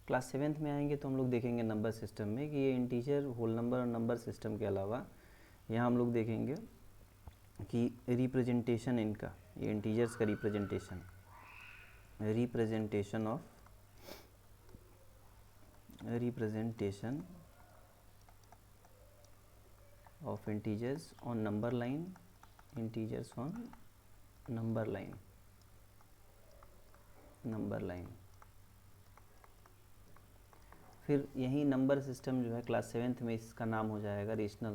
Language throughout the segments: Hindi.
क्लास 7th में आएंगे तो हम लोग देखेंगे नंबर सिस्टम में कि ये इंटीजर, होल नंबर और नंबर सिस्टम के अलावा यहाँ हम लोग देखेंगे कि रिप्रेजेंटेशन इनका, ये इंटीजर्स का representation of integers on number line, number line. फिर यही नंबर सिस्टम जो है क्लास 7th में इसका नाम हो जाएगा rational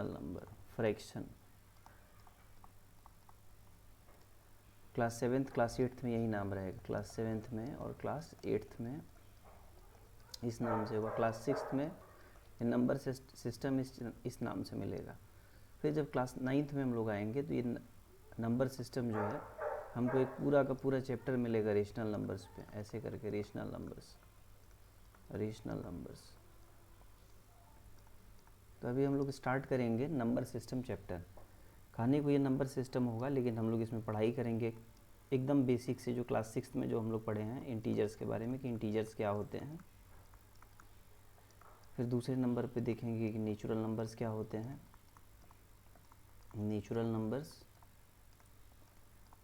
number, fraction. Class 7th, class 8th में यही नाम रहेगा, क्लास 7th में और क्लास 8th में इस नाम से होगा। क्लास 6th में नंबर सिस्टम इस नाम से मिलेगा। फिर जब क्लास 9th में हम लोग आएंगे तो ये नंबर सिस्टम जो है हमको एक पूरा का पूरा चैप्टर मिलेगा रेशनल नंबर्स पे, ऐसे करके रेशनल नंबर्स। तो अभी हम लोग स्टार्ट करेंगे नंबर सिस्टम चैप्टर। खाने को ये नंबर सिस्टम होगा, लेकिन हम लोग इसमें पढ़ाई करेंगे एकदम बेसिक से, जो क्लास 6th में जो हम लोग पढ़े हैं इंटीजर्स के बारे में कि इंटीजर्स क्या होते हैं। फिर दूसरे नंबर पे देखेंगे कि नेचुरल नंबर्स क्या होते हैं, नेचुरल नंबर्स।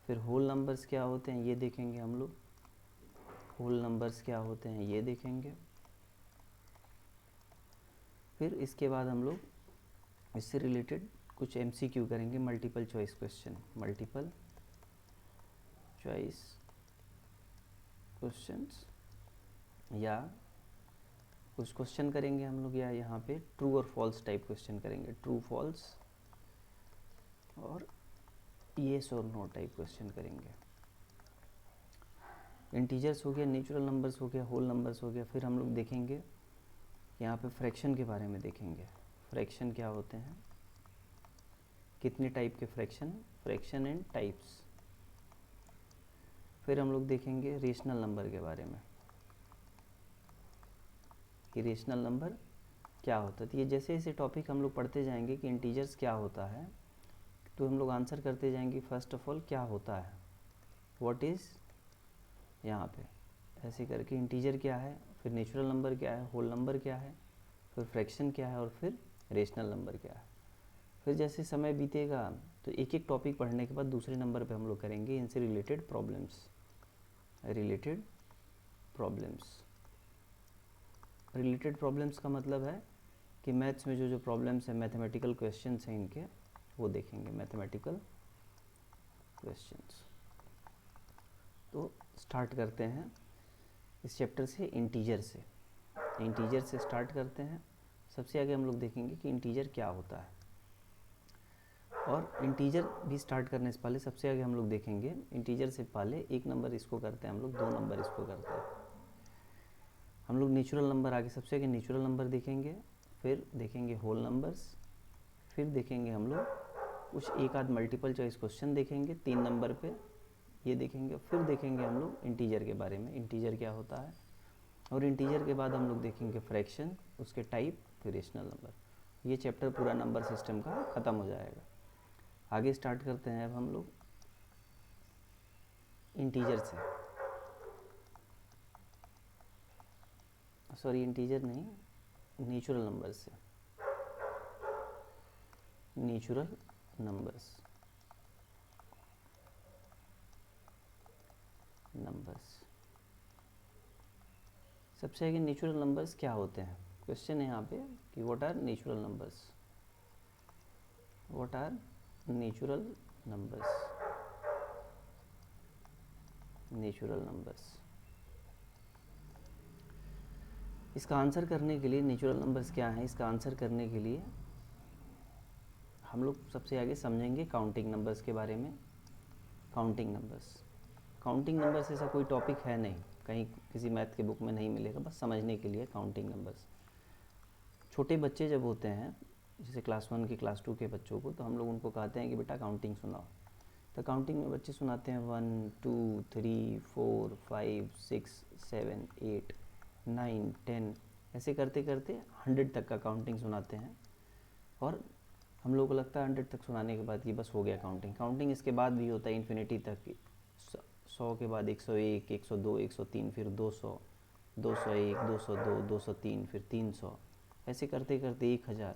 फिर होल नंबर्स क्या होते हैं ये देखेंगे हम लोग, होल नंबर्स क्या होते हैं ये देखेंगे। फिर इसके बाद हम लोग इससे रिलेटेड कुछ MCQ करेंगे, मल्टीपल चॉइस क्वेश्चंस, या कुछ क्वेश्चन करेंगे हम लोग, या यहाँ पे ट्रू और फॉल्स टाइप क्वेश्चन करेंगे, ट्रू फॉल्स और येस और नो टाइप क्वेश्चन करेंगे। इंटीजर्स हो गया, नेचुरल नंबर्स हो गया, होल नंबर्स हो गया। फिर हम लोग देखेंगे यहाँ पे फ्रैक्शन के बारे में देखेंगे, फ्रैक्शन क्या होते हैं, कितने टाइप के फ्रैक्शन एंड टाइप्स। फिर हम लोग देखेंगे रेशनल नंबर के बारे में कि रेशनल नंबर क्या होता है। तो ये जैसे जैसे टॉपिक हम लोग पढ़ते जाएंगे कि इंटीजर्स क्या होता है, तो हम लोग आंसर करते जाएंगे फर्स्ट ऑफ ऑल क्या होता है, व्हाट इज़, यहाँ पे ऐसे करके इंटीजर क्या है, फिर नेचुरल नंबर क्या है, होल नंबर क्या है, फिर फ्रैक्शन क्या है और फिर रेशनल नंबर क्या है। फिर जैसे समय बीतेगा तो एक एक टॉपिक पढ़ने के बाद दूसरे नंबर पे हम लोग करेंगे इनसे रिलेटेड प्रॉब्लम्स। रिलेटेड प्रॉब्लम्स का मतलब है कि मैथ्स में जो प्रॉब्लम्स हैं, मैथमेटिकल क्वेश्चंस हैं इनके, वो देखेंगे, मैथमेटिकल क्वेश्चंस। तो स्टार्ट करते हैं इस चैप्टर से, इंटीजर से स्टार्ट करते हैं। सबसे आगे हम लोग देखेंगे कि इंटीजर क्या होता है, और इंटीजर भी स्टार्ट करने से पहले सबसे आगे हम लोग देखेंगे इंटीजर से पहले एक नंबर इसको करते हैं हम लोग, 2 नंबर इसको करते हैं हम लोग। नेचुरल नंबर आगे, सबसे आगे नेचुरल नंबर देखेंगे, फिर देखेंगे होल नंबर्स, फिर देखेंगे हम लोग कुछ एक आध मल्टीपल चॉइस क्वेश्चन देखेंगे 3 नंबर पे, ये देखेंगे। फिर देखेंगे हम लोग इंटीजर के बारे में, इंटीजर क्या होता है, और इंटीजर के बाद हम लोग देखेंगे फ्रैक्शन, उसके टाइप, फिर रेशनल नंबर। ये चैप्टर पूरा नंबर सिस्टम का ख़त्म हो जाएगा। आगे स्टार्ट करते हैं अब हम लोग इंटीजर से, सॉरी इंटीजर नहीं, नेचुरल नंबर से, नेचुरल नंबर्स। सबसे आगे नेचुरल नंबर्स क्या होते हैं, क्वेश्चन है यहाँ पे कि what are natural numbers, what are natural numbers. इसका आंसर करने के लिए, नेचुरल नंबर्स क्या हैं, इसका आंसर करने के लिए हम लोग सबसे आगे समझेंगे काउंटिंग नंबर्स के बारे में। काउंटिंग नंबर्स ऐसा कोई टॉपिक है नहीं, कहीं किसी मैथ के बुक में नहीं मिलेगा, बस समझने के लिए काउंटिंग नंबर्स। छोटे बच्चे जब होते हैं, जैसे क्लास 1 के, क्लास 2 के बच्चों को, तो हम लोग उनको कहते हैं कि बेटा काउंटिंग सुनाओ। तो काउंटिंग में बच्चे सुनाते हैं 1 2 3 4 5 6 7 8 9 10, ऐसे करते करते 100 तक का काउंटिंग सुनाते हैं। और हम लोग को लगता है 100 तक सुनाने के बाद ये बस हो गया काउंटिंग। इसके बाद भी होता है इन्फिनिटी तक, 100 के बाद 101, 102, 103, फिर 200, 201, 202, 203, फिर 300, ऐसे करते करते 1000,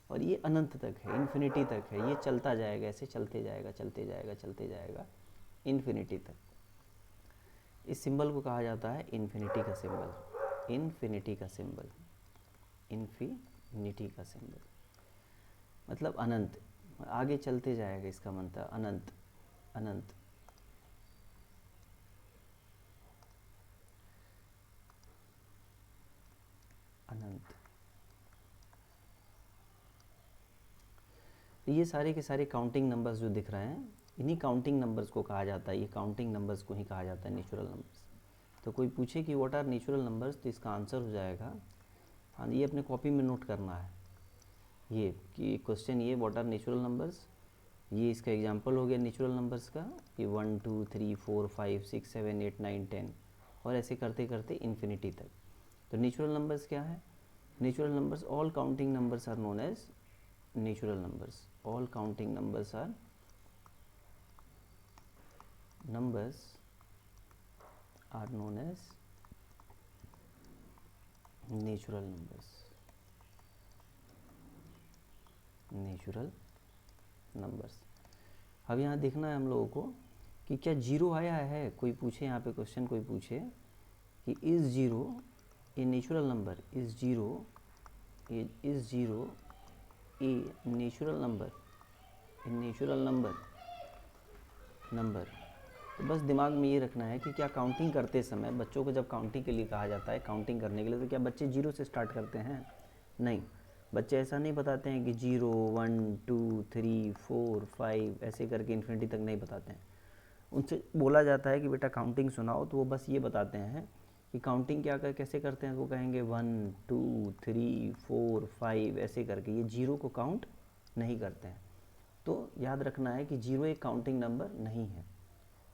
और ये अनंत तक है, इन्फिनिटी तक है, ये चलता जाएगा, ऐसे चलते जाएगा चलते जाएगा चलते जाएगा इन्फिनिटी तक। इस सिंबल को कहा जाता है इन्फिनिटी का सिंबल, इन्फिनिटी का सिंबल, इन्फिनिटी का सिंबल मतलब अनंत, आगे चलते जाएगा, इसका मतलब अनंत, अनंत। अनंत। ये सारे के सारे काउंटिंग नंबर्स जो दिख रहे हैं, इन्हीं काउंटिंग नंबर्स को कहा जाता है, ये काउंटिंग नंबर्स को ही कहा जाता है नेचुरल नंबर्स। तो कोई पूछे कि व्हाट आर नेचुरल नंबर्स, तो इसका आंसर हो जाएगा, हाँ ये अपने कॉपी में नोट करना है, ये कि क्वेश्चन ये व्हाट आर नेचुरल नंबर्स, ये इसका एग्जांपल हो गया नेचुरल नंबर्स का, कि 1 2 3 4 5 6 7 8 9 10, और ऐसे करते करते इन्फिनिटी तक। तो नेचुरल नंबर्स क्या है? Natural numbers, all counting numbers are known as natural numbers, all counting numbers are known as natural numbers, natural numbers. अब यहाँ देखना है हम लोगों को कि क्या जीरो आया है, कोई पूछे यहाँ पे क्वेश्चन, कोई पूछे कि is zero a natural number, is zero a natural number, a natural number. तो बस दिमाग में ये रखना है कि क्या काउंटिंग करते समय बच्चों को जब काउंटिंग के लिए कहा जाता है, काउंटिंग करने के लिए, तो क्या बच्चे जीरो से स्टार्ट करते हैं? नहीं, बच्चे ऐसा नहीं बताते हैं कि 0 1 2 3 4 5 ऐसे करके इन्फिनिटी तक नहीं बताते हैं। उनसे बोला जाता है कि बेटा काउंटिंग सुनाओ, तो वो बस ये बताते हैं कि काउंटिंग क्या कर कैसे करते हैं, तो वो कहेंगे 1 2 3 4 5 ऐसे करके, ये जीरो को काउंट नहीं करते हैं। तो याद रखना है कि जीरो एक काउंटिंग नंबर नहीं है,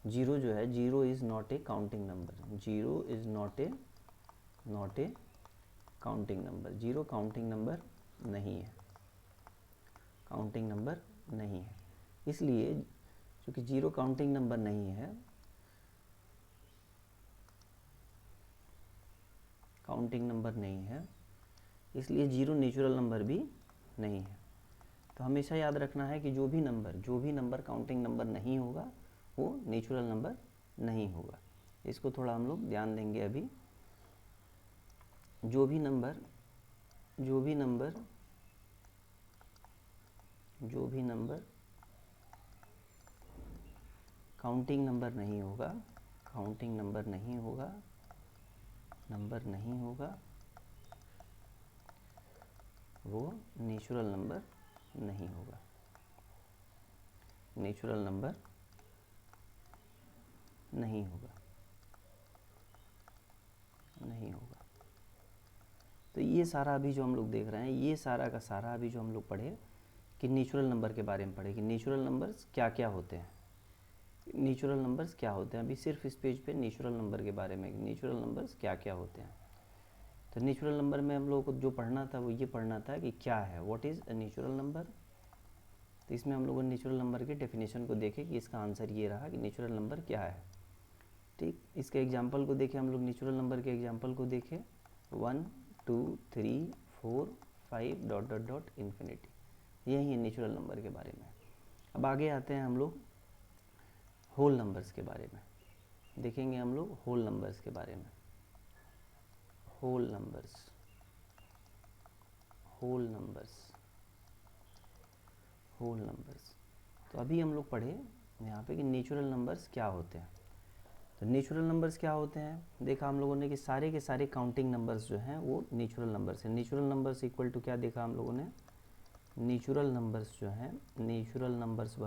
जीरो जो है, zero is not a counting number, zero is not a counting number, zero counting number नहीं है, काउंटिंग नंबर नहीं है। इसलिए चूँकि जीरो काउंटिंग नंबर नहीं है, काउंटिंग नंबर नहीं है, इसलिए जीरो नेचुरल नंबर भी नहीं है। तो हमेशा याद रखना है कि जो भी नंबर काउंटिंग नंबर नहीं होगा वो नेचुरल नंबर नहीं होगा। इसको थोड़ा हम लोग ध्यान देंगे अभी। जो भी नंबर काउंटिंग नंबर नहीं होगा, वो नेचुरल नंबर नहीं होगा, नेचुरल नंबर नहीं होगा। तो ये सारा अभी जो हम लोग देख रहे हैं, ये सारा का सारा अभी जो हम लोग पढ़े कि नेचुरल नंबर के बारे में पढ़े कि नेचुरल नंबर्स क्या क्या होते हैं, नेचुरल नंबर्स क्या होते हैं। अभी सिर्फ इस पेज पे नेचुरल नंबर के बारे में, नेचुरल नंबर्स क्या क्या होते हैं। तो नेचुरल नंबर में हम लोगों को जो पढ़ना था वो ये पढ़ना था कि क्या है, what is a natural number. तो इसमें हम लोगों ने नेचुरल नंबर के डेफिनेशन को देखे कि इसका आंसर ये रहा कि नेचुरल नंबर क्या है। ठीक, इसके एग्जाम्पल को देखे हम लोग, नेचुरल नंबर के एग्जाम्पल को देखे, 1 2 3 4 5 डॉट डॉट डॉट इन्फिनिटी, यही है नेचुरल नंबर के बारे में। अब आगे आते हैं हम लोग होल नंबर्स के बारे में, देखेंगे हम लोग होल नंबर्स के बारे में। Whole numbers. तो अभी हम लोग पढ़े यहाँ पे कि नेचुरल नंबर्स क्या होते हैं। तो नेचुरल नंबर्स क्या होते हैं, देखा हम लोगों ने कि सारे के सारे काउंटिंग नंबर्स जो हैं वो नेचुरल नंबर्स हैं। नेचुरल नंबर्स इक्वल टू क्या देखा हम लोगों ने, नेचुरल नंबर्स जो हैं, नेचुरल नंबर्स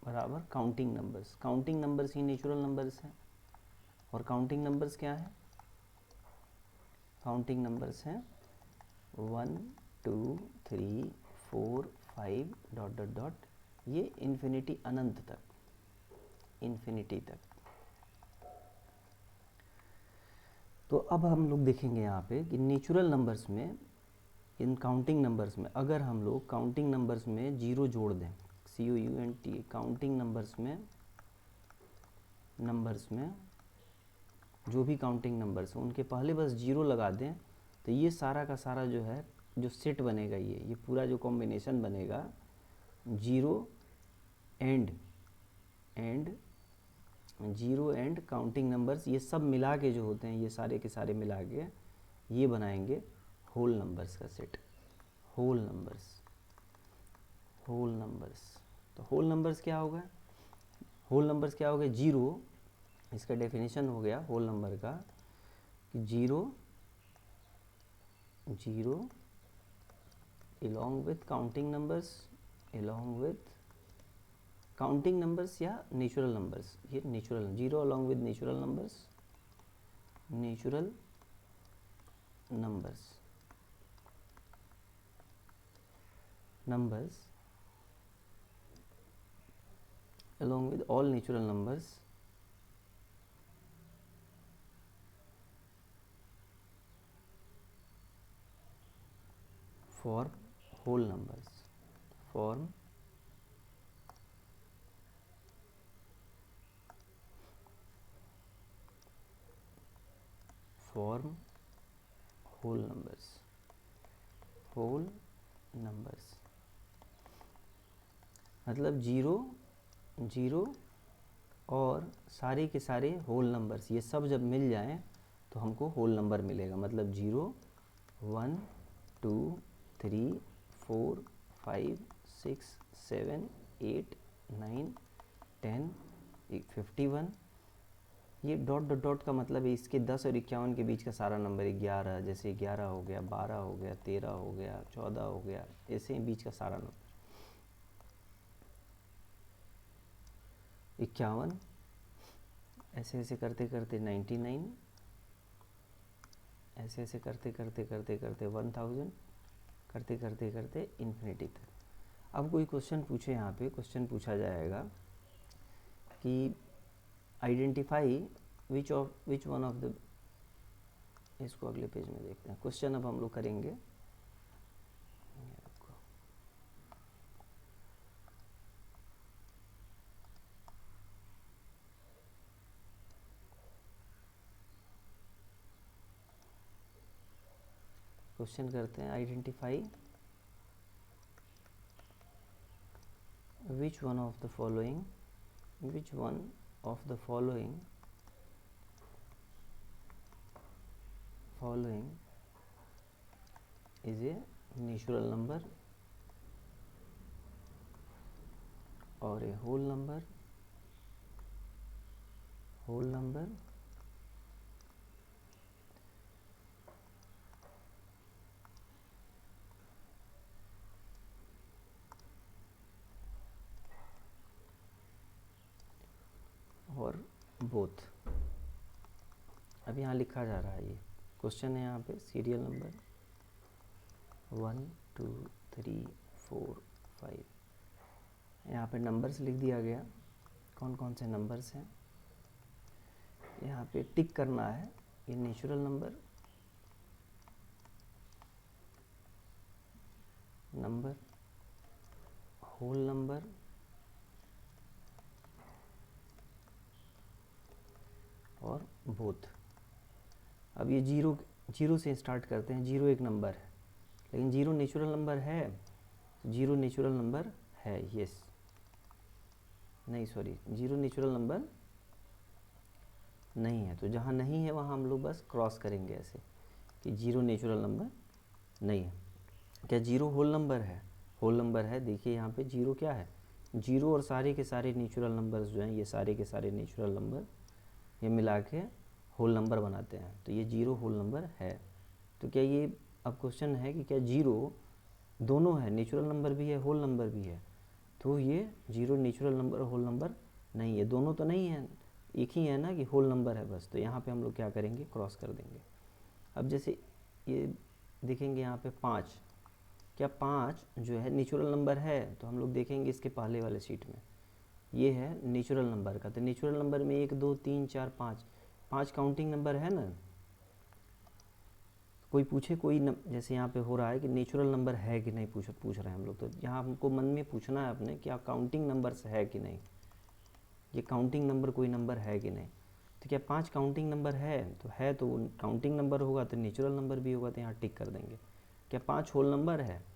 बराबर काउंटिंग नंबर्स। काउंटिंग नंबर्स ही नेचुरल नंबर्स हैं। और काउंटिंग नंबर्स क्या है, काउंटिंग नंबर्स हैं 1 2 3 4 5 डॉट डॉट डॉट, ये इन्फिनिटी, अनंत तक, इन्फिनिटी तक। तो अब हम लोग देखेंगे यहाँ पे कि नेचुरल नंबर्स में इन काउंटिंग नंबर्स में अगर हम लोग काउंटिंग नंबर्स में जीरो जोड़ दें, COUNT, काउंटिंग नंबर्स में जो भी काउंटिंग नंबर्स हैं उनके पहले बस जीरो लगा दें, तो ये सारा का सारा जो है जो सेट बनेगा, ये पूरा जो कॉम्बिनेशन बनेगा, जीरो एंड काउंटिंग नंबर्स, ये सब मिला के जो होते हैं, ये सारे के सारे मिला के ये बनाएंगे होल नंबर्स का सेट। होल नंबर्स तो होल नंबर्स क्या होगा? होल नंबर्स क्या हो गया? जीरो, इसका डेफिनेशन हो गया होल नंबर का कि zero along with counting numbers या नेचुरल नंबर्स, ये natural, zero along with natural numbers along with all natural numbers form whole numbers, form whole numbers मतलब जीरो और सारे के सारे होल नंबर्स, ये सब जब मिल जाएं तो हमको होल नंबर मिलेगा। मतलब 0 1 2 3 4 5 6 7 8 9 10 51, ये डॉट डॉट डॉट का मतलब है इसके 10 और 51 के बीच का सारा नंबर 11, जैसे 11 हो गया, 12 हो गया, 13 हो गया, 14 हो गया, ऐसे ही बीच का सारा नंबर 51, ऐसे ऐसे करते करते 99, ऐसे ऐसे करते करते 1000, करते करते करते इन्फिनिटी तक। अब कोई क्वेश्चन पूछे, यहाँ पे क्वेश्चन पूछा जाएगा कि identify which one of the, इसको अगले पेज में देखते हैं। क्वेश्चन अब हम लोग करेंगे, क्वेश्चन करते हैं identify which one of the following is a natural number or a whole number और बोथ। अब यहाँ लिखा जा रहा है, ये क्वेश्चन है, यहाँ पे सीरियल नंबर 1 2 3 4 5, यहाँ पे नंबर्स लिख दिया गया, कौन कौन से नंबर्स हैं, यहाँ पे टिक करना है। ये नेचुरल नंबर, होल नंबर और बोथ। अब ये जीरो से स्टार्ट करते हैं। जीरो एक नंबर है, लेकिन जीरो नेचुरल नंबर है, जीरो नेचुरल नंबर है, यस, नहीं सॉरी, जीरो नेचुरल नंबर नहीं है। तो जहाँ नहीं है वहाँ हम लोग बस क्रॉस करेंगे ऐसे कि जीरो नेचुरल नंबर नहीं है। क्या जीरो होल नंबर है? होल नंबर है। देखिए यहाँ पे जीरो क्या है? जीरो और सारे के सारे नेचुरल नंबर्स जो हैं, ये सारे के सारे नेचुरल नंबर ये मिला के होल नंबर बनाते हैं, तो ये जीरो होल नंबर है। तो क्या ये, अब क्वेश्चन है कि क्या जीरो दोनों है, नेचुरल नंबर भी है, होल नंबर भी है? तो ये जीरो नेचुरल नंबर और होल नंबर नहीं है, दोनों तो नहीं है, एक ही है ना कि होल नंबर है बस। तो यहाँ पे हम लोग क्या करेंगे, क्रॉस कर देंगे। अब जैसे ये देखेंगे यहाँ पे 5, क्या 5 जो है नेचुरल नंबर है? तो हम लोग देखेंगे इसके पहले वाले शीट में, ये है नेचुरल नंबर का। तो नेचुरल नंबर में 1 2 3 4 5 काउंटिंग नंबर है ना, कोई पूछे कोई जैसे यहाँ पे हो रहा है कि नेचुरल नंबर है कि नहीं पूछ रहे हैं हम लोग, तो यहाँ हमको मन में पूछना है अपने क्या काउंटिंग नंबर्स है कि नहीं, ये काउंटिंग नंबर कोई नंबर है कि नहीं। तो क्या 5 काउंटिंग नंबर है तो काउंटिंग नंबर होगा तो नेचुरल नंबर भी होगा, तो यहाँ टिक कर देंगे। क्या 5 होल नंबर है,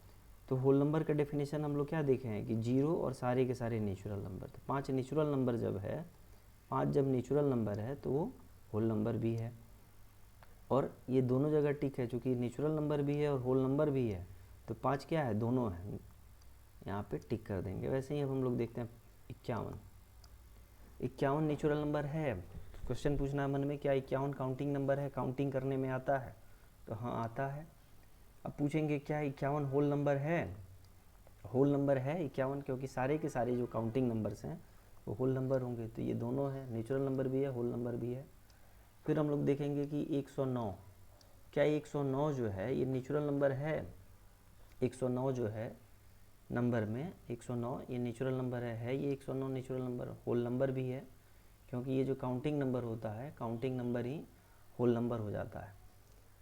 तो होल नंबर का डेफिनेशन हम लोग क्या देखे हैं कि 0 और सारे के सारे नेचुरल नंबर। तो 5 नेचुरल नंबर जब है, 5 जब नेचुरल नंबर है तो वो होल नंबर भी है। और ये दोनों जगह टिक है, चूँकि नेचुरल नंबर भी है और होल नंबर भी है, तो 5 क्या है, दोनों है, यहाँ पे टिक कर देंगे। वैसे ही अब हम लोग देखते हैं 51 नेचुरल नंबर है। क्वेश्चन पूछना है मन में, क्या 51 काउंटिंग नंबर है, काउंटिंग करने में आता है, तो हाँ आता है। अब पूछेंगे क्या 51 होल नंबर है, होल नंबर है 51, क्योंकि सारे के सारे जो काउंटिंग नंबर्स हैं वो होल नंबर होंगे, तो ये दोनों है, नेचुरल नंबर भी है होल नंबर भी है। फिर हम लोग देखेंगे कि 109, क्या 109 जो है ये नेचुरल नंबर है, 109 जो है नंबर में 109 ये नेचुरल नंबर है ये 109 नेचुरल नंबर होल नंबर भी है, क्योंकि ये जो काउंटिंग नंबर होता है काउंटिंग नंबर ही होल नंबर हो जाता है।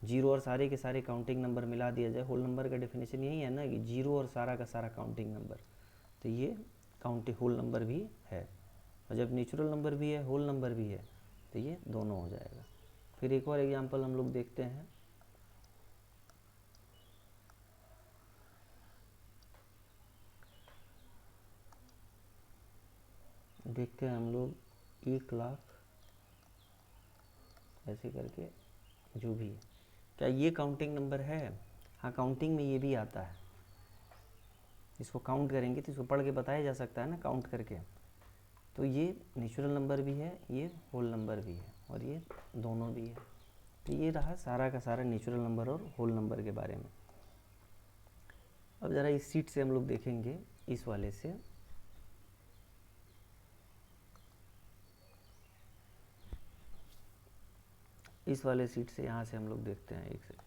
0 और सारे के सारे काउंटिंग नंबर मिला दिया जाए, होल नंबर का डेफिनेशन यही है ना कि 0 और सारा का सारा काउंटिंग नंबर, तो ये काउंटिंग होल नंबर भी है। और जब नेचुरल नंबर भी है होल नंबर भी है तो ये दोनों हो जाएगा। फिर एक और एग्जांपल हम लोग देखते हैं, हम लोग 1 लाख ऐसे करके जो भी है, क्या ये काउंटिंग नंबर है, हाँ काउंटिंग में ये भी आता है। इसको काउंट करेंगे तो इसको पढ़ के बताया जा सकता है ना काउंट करके, तो ये नेचुरल नंबर भी है ये होल नंबर भी है और ये दोनों भी है। तो ये रहा सारा का सारा नेचुरल नंबर और होल नंबर के बारे में। अब ज़रा इस सीट से हम लोग देखेंगे, इस वाले से, इस वाले सीट से यहाँ से हम लोग देखते हैं, एक सेकंड।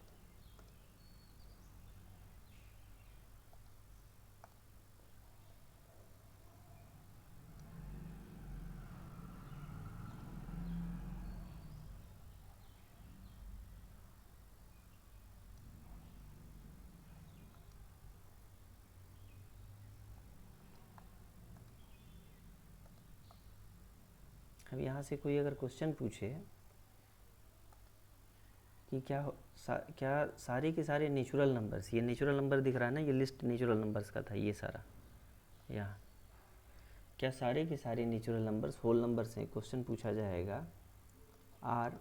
अब यहाँ से कोई अगर क्वेश्चन पूछे कि क्या सारे के सारे नेचुरल नंबर्स, ये नेचुरल नंबर दिख रहा है ना, ये लिस्ट नेचुरल नंबर्स का था ये सारा, यहाँ क्या सारे के सारे नेचुरल नंबर्स होल नंबर्स हैं, क्वेश्चन पूछा जाएगा आर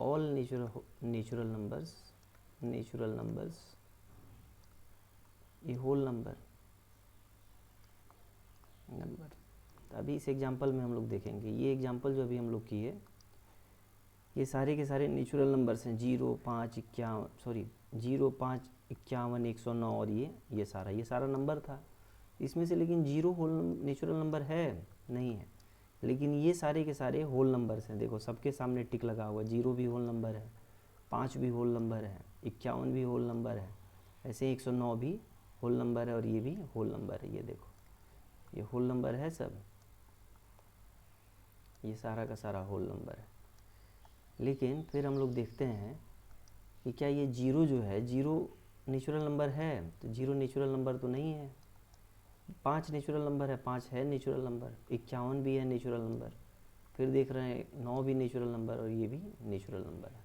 ऑल नेचुरल नंबर्स ये होल नंबर। तो अभी इस एग्जांपल में हम लोग देखेंगे, ये एग्जांपल जो अभी हम लोग किए ये सारे के सारे नेचुरल नंबर्स हैं, 0 5 51 109 और ये सारा नंबर था इसमें से, लेकिन 0 होल नेचुरल नंबर है नहीं है, लेकिन ये सारे के सारे होल नंबर्स हैं। देखो सबके सामने टिक लगा हुआ, 0 भी होल नंबर है, 5 भी होल नंबर है, 51 भी होल नंबर है, ऐसे 109 भी होल नंबर है और ये भी होल नंबर है। ये देखो ये होल नंबर है सब, ये सारा का सारा होल नंबर है। लेकिन फिर हम लोग देखते हैं कि क्या ये 0 जो है 0 नेचुरल नंबर है, तो 0 नेचुरल नंबर तो नहीं है। 5 नेचुरल नंबर है, 5 है नेचुरल नंबर, 51 भी है नेचुरल नंबर, फिर देख रहे हैं 9 भी नेचुरल नंबर और ये भी नेचुरल नंबर है।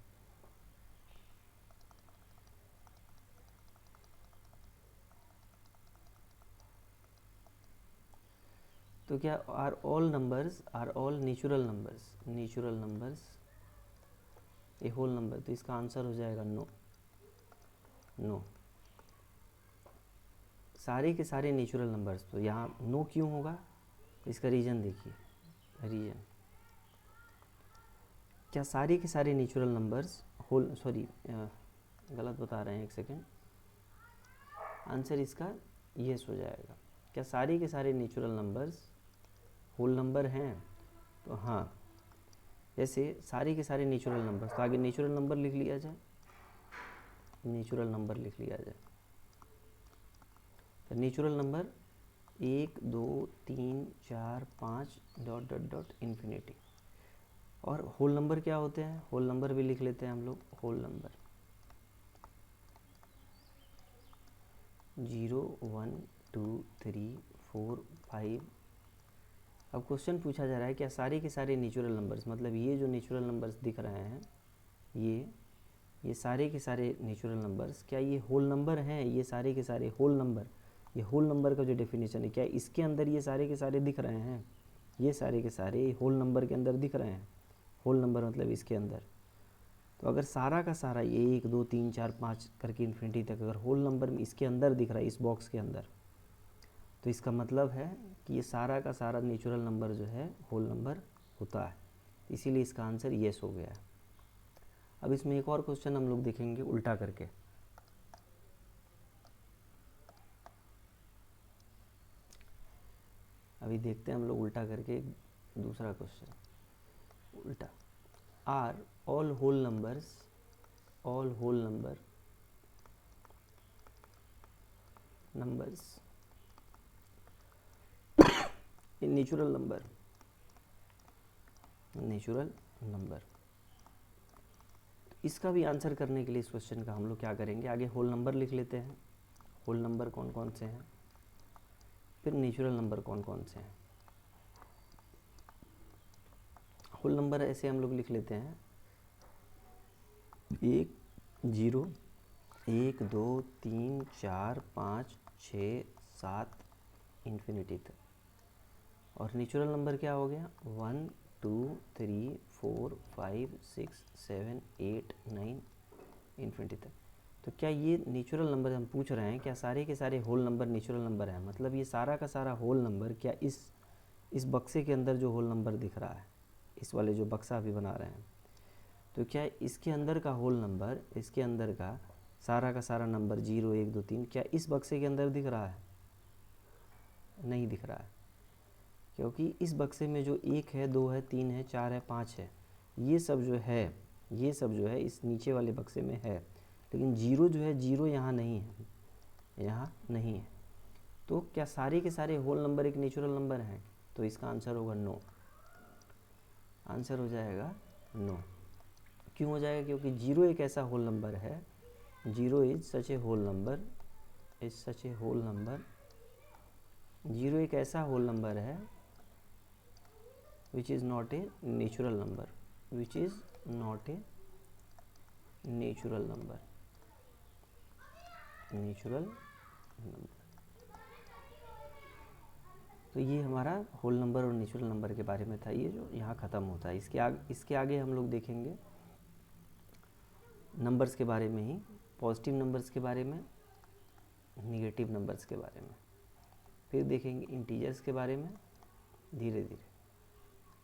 तो क्या are all natural numbers a whole number, तो इसका आंसर हो जाएगा नो। सारे के सारे नेचुरल नंबर्स, तो यहाँ नो क्यों होगा, इसका रीज़न देखिए, रीज़न क्या सारे के सारे नेचुरल नंबर्स गलत बता रहे हैं, एक सेकेंड, आंसर इसका यस हो जाएगा। क्या सारे के सारे नेचुरल नंबर्स होल नंबर हैं, तो हाँ, जैसे सारे के सारे नेचुरल नंबर्स, तो आगे नेचुरल नंबर लिख लिया जाए, तो natural number 1 2 3 4 5 dot dot dot infinity. और होल नंबर क्या होते हैं, होल नंबर भी लिख लेते हैं हम लोग, होल नंबर 0 1 2 3 4 5। अब क्वेश्चन पूछा जा रहा है क्या सारे के सारे नेचुरल नंबर्स, मतलब ये जो नेचुरल नंबर्स दिख रहे हैं ये सारे के सारे नेचुरल नंबर्स क्या ये होल नंबर हैं? ये सारे के सारे होल नंबर, ये होल नंबर का जो डेफिनेशन है क्या इसके अंदर ये सारे के सारे दिख रहे हैं? ये सारे के सारे होल नंबर के अंदर दिख रहे हैं। होल नंबर मतलब इसके अंदर। तो अगर सारा का सारा ये 1 2 3 4 5 करके इन्फिनिटी तक अगर होल नंबर में इसके अंदर दिख रहा है, इस बॉक्स के अंदर, तो इसका मतलब है कि ये सारा का सारा नेचुरल नंबर जो है होल नंबर होता है। इसीलिए इसका आंसर येस हो गया है। अब इसमें एक और क्वेश्चन हम लोग देखेंगे उल्टा करके। अभी देखते हैं हम लोग उल्टा करके दूसरा क्वेश्चन। उल्टा, are all whole numbers in natural number. इसका भी आंसर करने के लिए इस क्वेश्चन का हम लोग क्या करेंगे, आगे होल नंबर लिख लेते हैं। होल नंबर कौन कौन से हैं, फिर नेचुरल नंबर कौन कौन से हैं। होल नंबर ऐसे हम लोग लिख लेते हैं 1 0 1 2 3 4 5 6 7 इन्फिनिटी तक। और नेचुरल नंबर क्या हो गया 1 2 3 4 5 6 7 8 9 इन्फिनिटी तक। तो क्या ये नेचुरल नंबर हम पूछ रहे हैं क्या सारे के सारे होल नंबर नेचुरल नंबर हैं? मतलब ये सारा का सारा होल नंबर क्या इस बक्से के अंदर जो होल नंबर दिख रहा है, इस वाले जो बक्सा अभी बना रहे हैं, तो क्या इसके अंदर का होल नंबर, इसके अंदर का सारा नंबर 0 1 2 3 क्या इस बक्से के अंदर दिख रहा है? नहीं दिख रहा है, क्योंकि इस बक्से में जो 1 है 2 है 3 है 4 है 5 है, ये सब जो है इस नीचे वाले बक्से में है, लेकिन 0 जो है 0 यहाँ नहीं है। तो क्या सारे के सारे होल नंबर एक नेचुरल नंबर हैं? तो इसका आंसर होगा नो। आंसर हो जाएगा नो। क्यों हो जाएगा? क्योंकि 0 एक ऐसा होल नंबर है, 0 is such a whole number, 0 एक ऐसा होल नंबर है which is not a natural number, natural number. तो ये हमारा होल नंबर और नेचुरल नंबर के बारे में था, ये जो यहाँ ख़त्म होता है। इसके आगे हम लोग देखेंगे नंबर्स के बारे में ही, पॉजिटिव नंबर्स के बारे में, नेगेटिव नंबर्स के बारे में, फिर देखेंगे इंटीजर्स के बारे में धीरे धीरे।